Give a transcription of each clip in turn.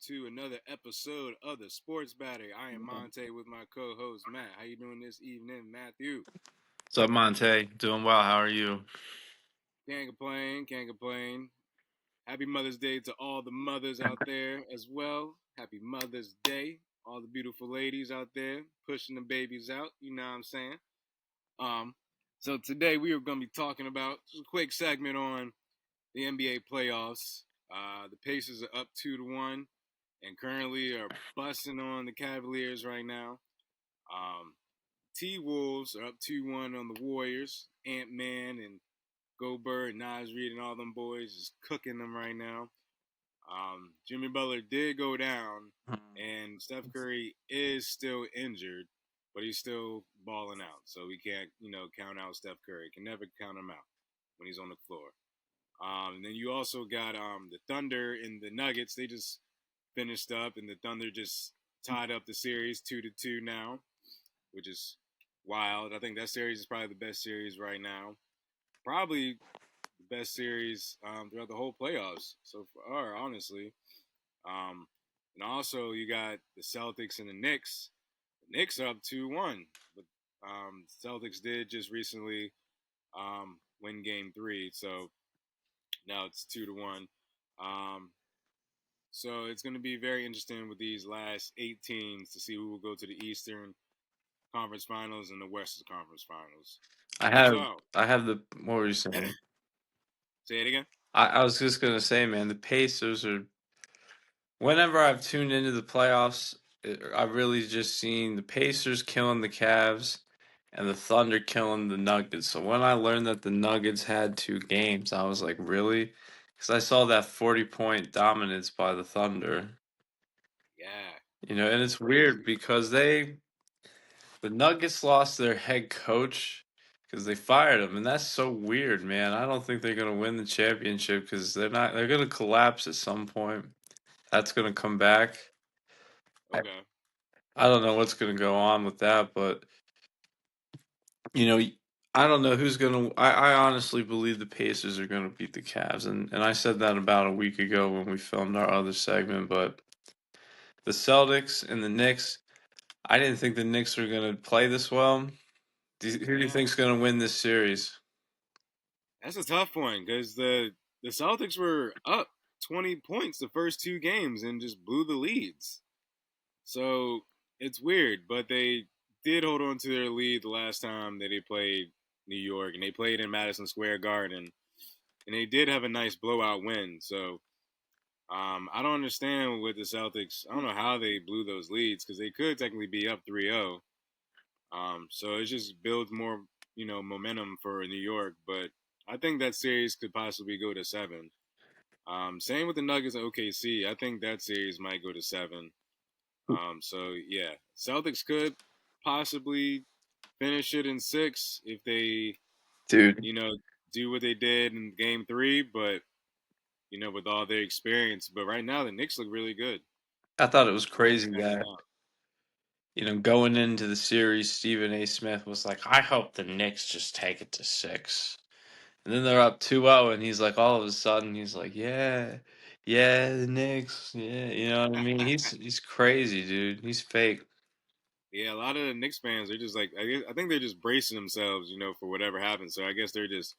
to another episode of the Sports Battery. I am Monte with my co-host Matt. How you doing this evening, Matthew? What's up, Monte? Doing well. How are you? Can't complain, can't complain. Happy Mother's Day to all the mothers out there as well. Happy Mother's Day, all the beautiful ladies out there pushing the babies out. You know what I'm saying? Um, so today we are going to be talking about just a quick segment on the NBA playoffs. The Pacers are up 2-1 and currently are busting on the Cavaliers right now. T Wolves are up 2-1 on the Warriors. Ant Man and Gobert, Nas Reed, and all them boys is cooking them right now. Jimmy Butler did go down, and Steph Curry is still injured, but he's still balling out. So we can't, count out Steph Curry. Can never count him out when he's on the floor. And then you also got the Thunder and the Nuggets. They just finished up, and the Thunder just tied up the series 2-2 now, which is wild. I think that series is probably the best series right now. Probably the best series throughout the whole playoffs so far, honestly. Um, and also, you got the Celtics and the Knicks. The Knicks are up 2-1, but Celtics did just recently win Game 3, so now it's 2-1. Um, so it's going to be very interesting with these last 8 teams to see who will go to the Eastern Conference Finals and the Western Conference Finals. I have So, I have the what were you saying? say it again. I was just gonna say, man, the Pacers are. Whenever I've tuned into the playoffs, I've really just seen the Pacers killing the Cavs and the Thunder killing the Nuggets. So when I learned that the Nuggets had 2 games, I was like, really? Because I saw that 40-point dominance by the Thunder. Yeah, And it's weird because the Nuggets lost their head coach because they fired him, and that's so weird, man. I don't think they're gonna win the championship because they're not. They're gonna collapse at some point. That's gonna come back. I, okay. I don't know what's gonna go on with that, but you know, I don't know who's gonna. I honestly believe the Pacers are gonna beat the Cavs, and I said that about a week ago when we filmed our other segment. But the Celtics and the Knicks, I didn't think the Knicks were gonna play this well. Who do you Yeah, think's gonna win this series? that's a tough one because the Celtics were up 20 points the first 2 games and just blew the leads. So it's weird, but they did hold on to their lead the last time that they played New York, and they played in Madison Square Garden, and they did have a nice blowout win. So I don't understand with the Celtics. I don't know how they blew those leads because they could technically be up 3-0. So it just builds more, momentum for New York. But I think that series could possibly go to 7. Same with the Nuggets and OKC. I think that series might go to 7. So yeah, Celtics could possibly finish it in 6 if they, Dude, you know, do what they did in Game 3. But with all their experience. But right now, the Knicks look really good. I thought it was They're crazy standing that, out. going into the series, Stephen A. Smith was like, I hope the Knicks just take it to 6. And then they're up 2-0, and he's like, all of a sudden, he's like, yeah, yeah, the Knicks, yeah, you know what I mean? He's crazy, dude. He's fake. Yeah, a lot of the Knicks fans are just like I think they're just bracing themselves, for whatever happens. So I guess they're just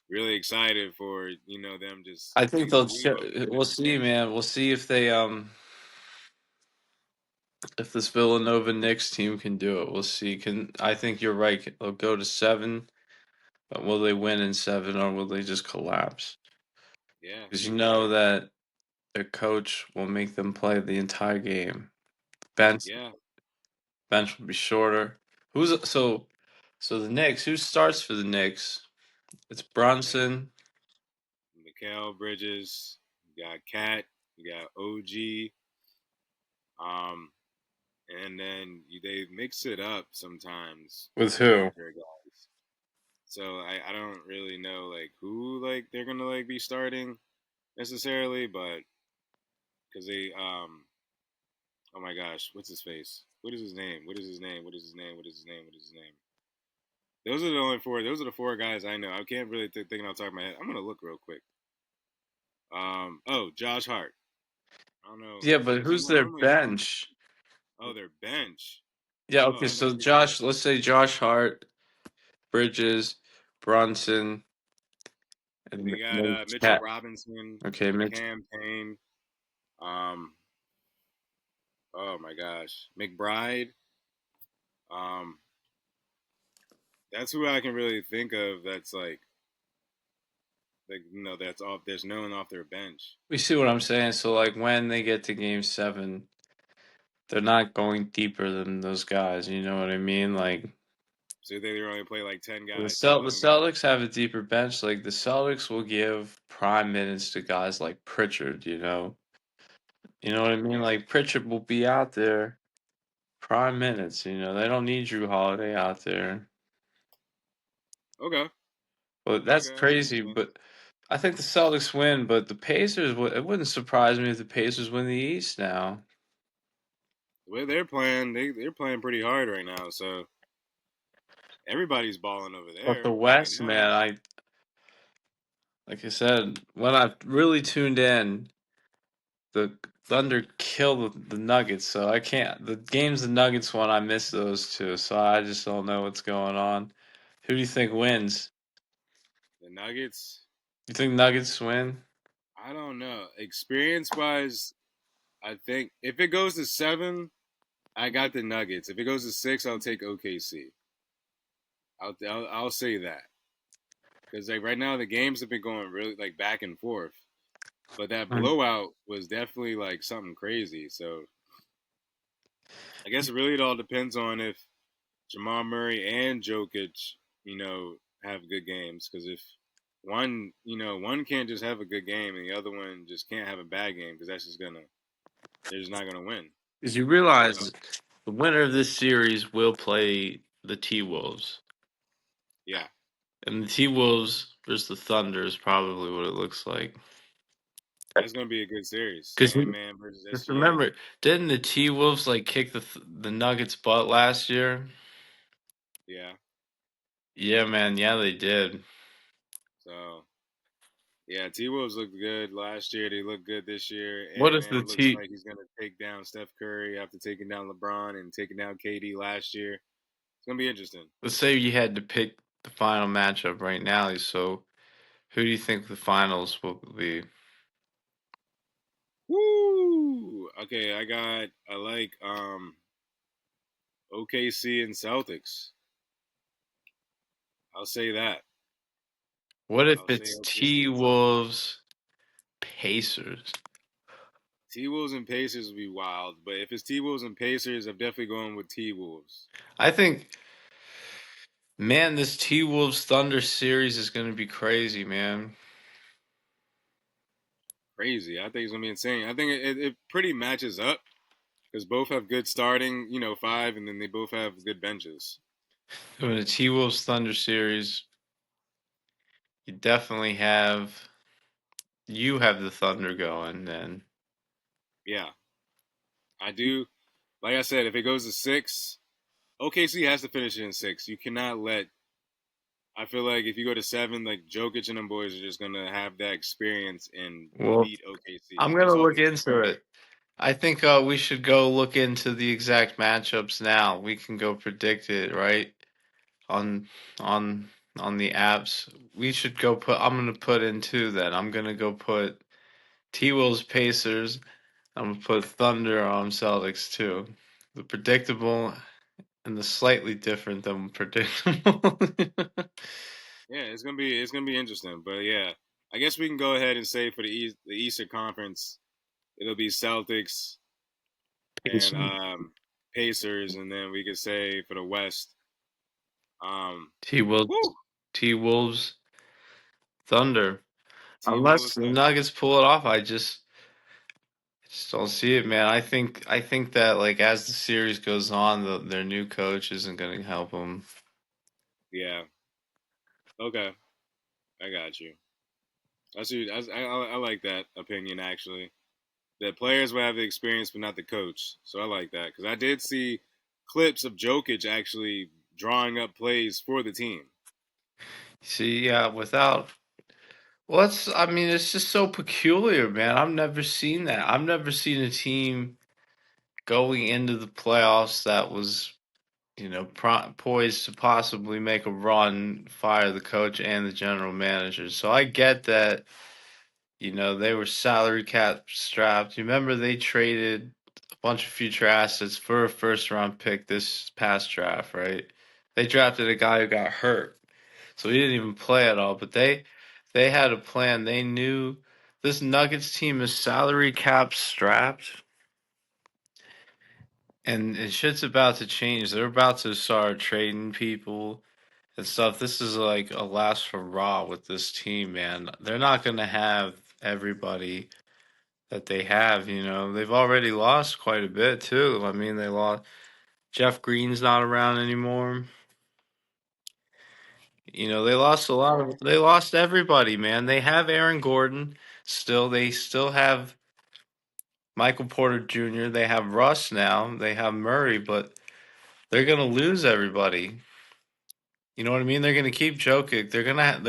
really excited for them just I think they'll. sweeping We'll the see, Knicks. man. We'll see if this Villanova Knicks team can do it. We'll see. I think you're right. They'll go to 7, but will they win in 7 or will they just collapse? Yeah, Because you know that their coach will make them play the entire game. Bench yeah. bench will be shorter. Who's so the Knicks? Who starts for the Knicks? It's You got Brunson Mikal Bridges, you got Cat, you got OG, um, and then they mix it up sometimes with with who? their guys. So I don't really know like who like they're gonna like be starting necessarily, but because they oh my gosh, what's his face? What is his name? What is his name? What is his name? What is his name? What is his name? Those are the only four. Those are the 4 guys I know. I can't really think on top of my head. I'm gonna look real quick. Oh, Josh Hart. I don't know. Yeah, but Is he who's their normally on? bench? Oh, their bench. Yeah, Oh, okay, I thought so you said. Josh, let's say Josh Hart, Bridges, Brunson, and They got then Mitchell Cat. Robinson, Okay, Mitch. Cam Payne. Um. Oh my gosh, McBride. Um. That's who I can really think of. That's like that's off. There's no one off their bench. We see what I'm saying. So like when they get to game 7, they're not going deeper than those guys. You know what I mean? Like So they only play like 10 the guys, 10, The 11 guys. Celtics have a deeper bench. Like the Celtics will give prime minutes to guys like Pritchard. You know what I mean? Yeah. Like Pritchard will be out there prime minutes. They don't need Drew Holiday out there. Okay. But that's Okay. I see what crazy. you're saying. But I think the Celtics win. But the Pacers, it wouldn't surprise me if the Pacers win the East now. The way they're playing, they're playing pretty hard right now. So everybody's balling over But the there right West, now. man, like I said, when I really tuned in, the Thunder killed the Nuggets, so I can't. The games the Nuggets won, I missed those two, so I just don't know what's going on. Who do you think wins? The Nuggets, You think Nuggets win? I don't know. Experience wise, I think if it goes to 7, I got the Nuggets. If it goes to 6, I'll take OKC. I'll say that because like right now the games have been going really like back and forth. But that Mm. blowout was definitely like something crazy. So I guess really it all depends on if Jamal Murray and Jokic, have good games. Because if one can't just have a good game and the other one just can't have a bad game because they're just not gonna win. Because you So realize the winner of this series will play the T Wolves, yeah, and the T Wolves versus the Thunder is probably what it looks like. that's gonna be a good series. Because Ant-Man versus just SGA. remember, didn't the T Wolves like kick the Nuggets' butt last year? Yeah. Yeah, man. Yeah, they did. So yeah, T Wolves looked good last year. They look good this year. What if the Ant-Man looks T? like he's gonna take down Steph Curry after taking down LeBron and taking down KD last year. It's gonna be interesting. Let's say you had to pick the final matchup right now. So, who do you think the finals will be? Woo! Okay, I like OKC and Celtics. I'll say that. What if I'll say it's OKC T and Celtics. Wolves Pacers? T Wolves and Pacers would be wild, but if it's T Wolves and Pacers, I'm definitely going with T Wolves. I think, man, this T Wolves Thunder series is going to be crazy, man. Crazy. I think it's gonna be insane. I think it pretty matches up because both have good starting, five, and then they both have good benches. In the T Wolves Thunder series, you definitely have the Thunder going then. Yeah, I do. Like I said, if it goes to 6, OKC has to finish it in 6. You cannot let. I feel like if you go to 7, like Jokic and them boys are just gonna have that experience and Well, beat OKC I'm going to just off look experience. into it. I think we should go look into the exact matchups now. We can go predict it, right? On on on the apps. We should go put I'm gonna put in two then. I'm gonna go put T Wolves Pacers. I'm gonna put Thunder on Celtics too. The predictable and the slightly different than predictable. Yeah, it's gonna be interesting. But yeah, I guess we can go ahead and say for the Eastern Conference, it'll be Celtics and Pacers. Pacers, and then we could say for the West, um, T Wolves woo, T Wolves Thunder. T Unless Wolves the Thunder. Nuggets pull it off, I just don't see it, man. I think that like as the series goes on, their new coach isn't going to help them. Yeah. Okay, I got you. I like that opinion actually. That players will have the experience, but not the coach. So I like that because I did see clips of Jokic actually drawing up plays for the team. See, yeah, Well, I mean, it's just so peculiar, man. I've never seen that. I've never seen a team going into the playoffs that was, poised to possibly make a run, fire the coach and the general manager. So I get that, they were salary cap strapped. You remember they traded a bunch of future assets for a first round pick this past draft, right? They drafted a guy who got hurt. So he didn't even play at all, but they had a plan. They knew this Nuggets team is salary cap strapped, and shit's about to change. They're about to start trading people and stuff. This is like a last hurrah with this team, man. They're not gonna have everybody that they have. They've already lost quite a bit too. I mean, they lost Jeff Green's not around anymore. They lost a lot of they lost everybody, man. They have Aaron Gordon still. They still have Michael Porter Jr. They have Russ now. They have Murray, but they're gonna lose everybody. You know what I mean? They're gonna keep Jokic. They're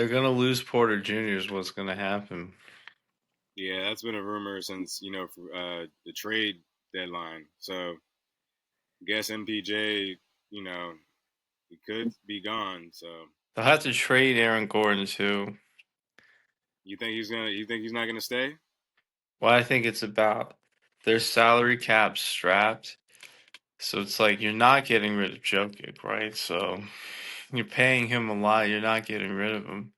gonna lose Porter Jr. is what's gonna happen. Yeah, that's been a rumor since for, the trade deadline. So I guess MPJ, you know, he could be gone. So They'll have to trade Aaron Gordon too. you think he's gonna? You think he's not gonna stay? What I think it's about their salary cap strapped. So it's like you're not getting rid of Jokic, right? So you're paying him a lot. You're not getting rid of him.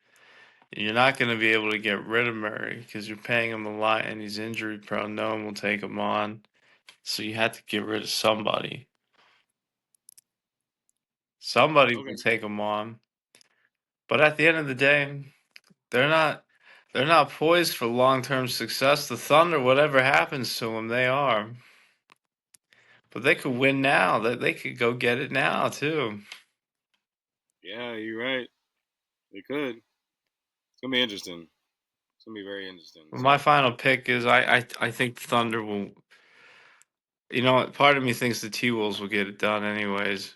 You're not going to be able to get rid of Murray because you're paying him a lot and he's injury prone. No one will take him on. So you had to get rid of somebody. Somebody will Okay. take him on. But at the end of the day, they're not they're not poised for long-term success. The Thunder, whatever happens to them, they are. But they could win now. They could go get it now too. Yeah, you're right. They could. It's gonna be interesting. It's gonna be very interesting. But my So final pick is I think the Thunder will. Part of me thinks the T Wolves will get it done anyways.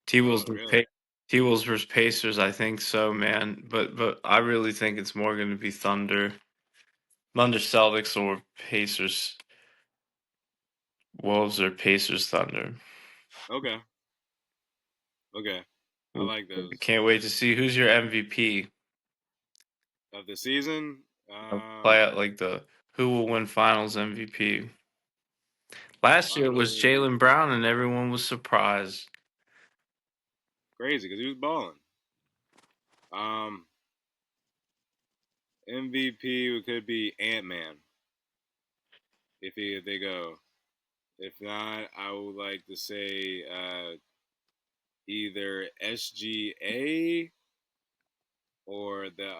T Wolves oh, really? T Wolves versus Pacers, I think so, man. But I really think it's more going to be Thunder Celtics or Pacers Wolves or Pacers Thunder. Okay. Okay. I like those Can't wait to see who's your MVP. of the season. Play out like the who will win Finals MVP. Last year it was Finals Jalen Brown, and everyone was surprised. crazy because he was balling. Um, MVP could be Ant Man if they go. If not, I would like to say either SGA or the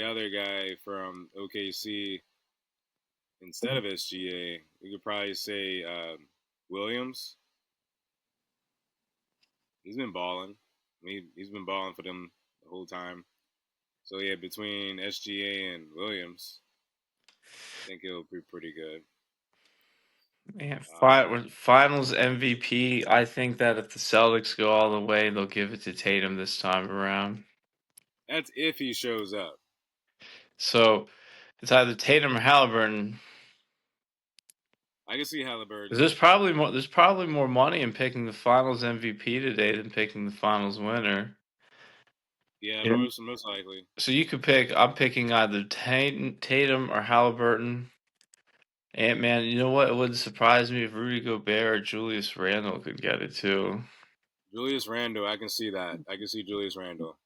other guy from OKC instead of SGA. We could probably say Williams. He's been balling. He's been balling for them the whole time. So yeah, between SGA and Williams, I think it'll be pretty good. Man, Um, Finals MVP. I think that if the Celtics go all the way, they'll give it to Tatum this time around. that's if he shows up. So it's either Tatum or Halliburton. I can see 'Cause Halliburton. there's probably more money in picking the Finals MVP today than picking the Finals winner. Yeah, Yeah. most likely. So you could pick. I'm picking either Tatum or Halliburton. And man, you know what? It wouldn't surprise me if Rudy Gobert or Julius Randle could get it too. Julius Randle, I can see that. I can see Julius Randle.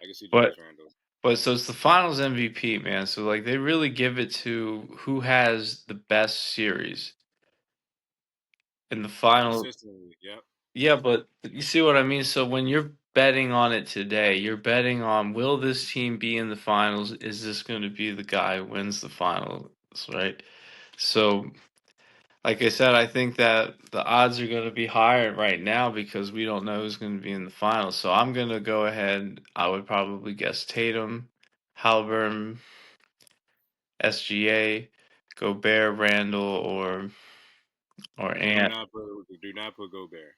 I can see But Julius Randle But so it's the finals MVP, man. So like they really give it to who has the best series in the final. consistently. Yep. Yeah, but you see what I mean? So when you're betting on it today, you're betting on will this team be in the finals? Is this going to be the guy who wins the finals, right? So like I said, I think that the odds are going to be higher right now because we don't know who's going to be in the finals. So I'm going to go ahead. I would probably guess Tatum, Halliburton, SGA, Gobert, Randall, or Do Ant. not put do not put Gobert.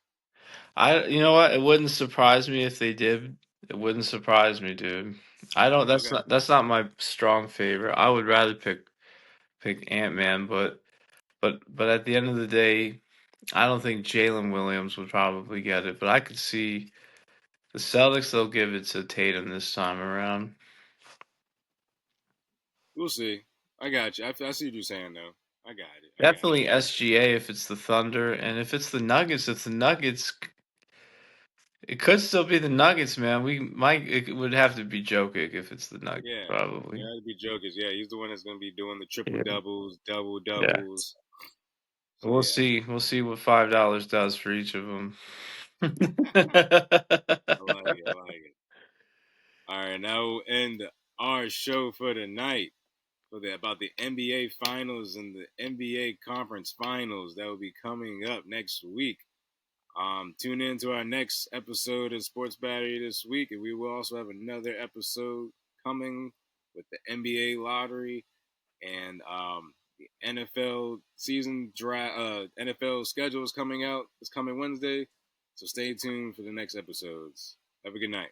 You know what? It wouldn't surprise me if they did. It wouldn't surprise me, dude. I don't. Okay. That's not my strong favorite. I would rather pick Ant-Man, but at the end of the day, I don't think Jalen Williams would probably get it. But I could see the Celtics. They'll give it to Tatum this time around. We'll see. I got you. I see what you're saying, though. I got it. I got it. Definitely SGA if it's the Thunder, and if it's the Nuggets, it could still be the Nuggets, man. It would have to be Jokic if it's the Nuggets, Yeah. probably. Yeah, it'd be Jokic. Yeah, he's the one that's gonna be doing the triple Yeah, doubles, double yeah. doubles. So We'll yeah, see. We'll see what $5 does for each of them. I like it. I like it. All right, now we'll end our show for tonight for about the NBA Finals and the NBA Conference Finals that will be coming up next week. Tune in to our next episode of Sports Battery this week, and we will also have another episode coming with the NBA lottery and the NFL season draft. NFL schedule is coming out. It's coming Wednesday, so stay tuned for the next episodes. Have a good night.